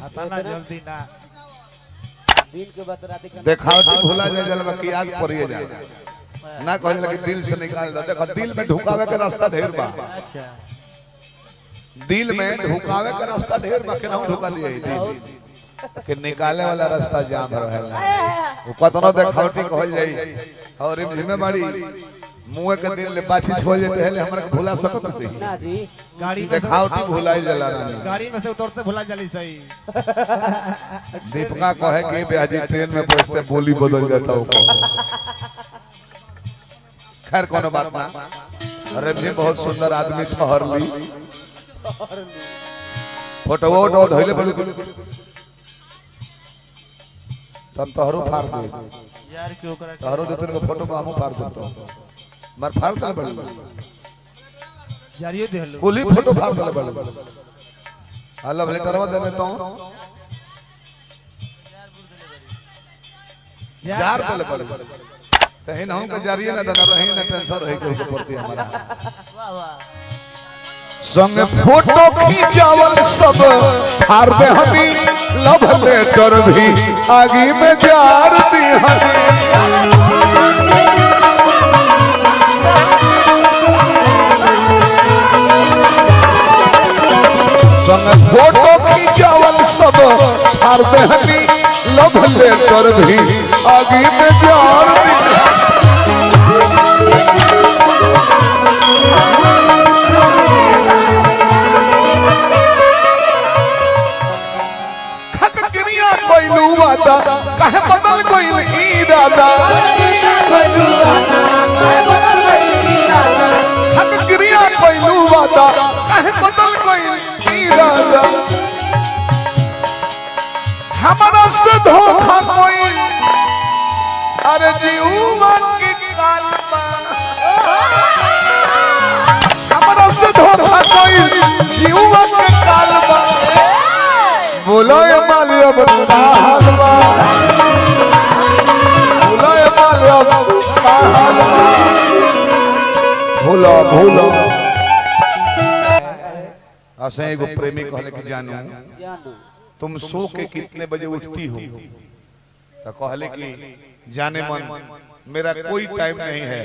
आता जल्दी ना दिल के बात रात के देखावटी भुला जाए जलवा की याद पड़िए जाए ना कहे लगे दिल से निकाल दो। देखो दिल में ढुकावे के रास्ता ढेर बा। अच्छा दिल में ढुकावे के रास्ता ढेर बा। केना ढुका दिए दिल के निकाले वाला रास्ता जाम रहेला। वो कतनो देखावटी कहल जाई और इन जिम्मेवारी मुंह के दिल ले बाछी छोड़ जेते हेले हमरा के भुला सकत नहीं ना जी। गाड़ी देखावटी भुलाई जला रानी गाड़ी में से उतरते भुला जली सही। दीपिका कहे कि बेहाजी ट्रेन में बैठते बोली बदल जाता हो। खैर कोनो बात ना। अरे भी बहुत सुंदर आदमी ठहर ली फोटो वोटो धइले बड़ी तब तोहरो फाड़ दे यार क्यों करा तोहरो दे तेरे फोटो में हमू फाड़ देतो मर फाड़ दे बड़ी जारियो दे लो बोली फोटो फाड़ दे बड़ी हेलो लेटरवा देने तो जार दे बड़ी तहिन हम के जारिए ना देना रही ना टेंशन रही के प्रति हमारा वाह वाह संग फोटो खींचावल सब हार दे हमी लव लेटर भी आगे में जार दी हमी संग फोटो खींचावल सब हार दे हमी लव लेटर भी आगे में जार दी कहे बदल कोइल इरादा हक क्रिया कोइलू वादा कहे बदल कोइल इरादा हमारा से धोखा कोई अरे जीवा के कालमा हमारा से धोखा कोई जीवा के कालमा बोलो ये मालिया बता हलवा बोलो ये मालिया बता हलवा भूलो भूलो ऐसे एगो प्रेमी कहले कि जानू तुम सो के कितने बजे उठती हो तो कहले कि जाने मन मेरा कोई टाइम नहीं है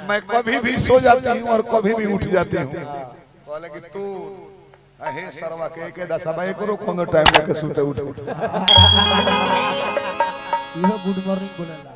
मैं कभी भी सो जाती हूँ और कभी भी उठ जाती हूँ कहले कि तू अहे सरवा के दशा भाई करो कोनो टाइम लेके सुते उठ ये गुड मॉर्निंग बोलेला।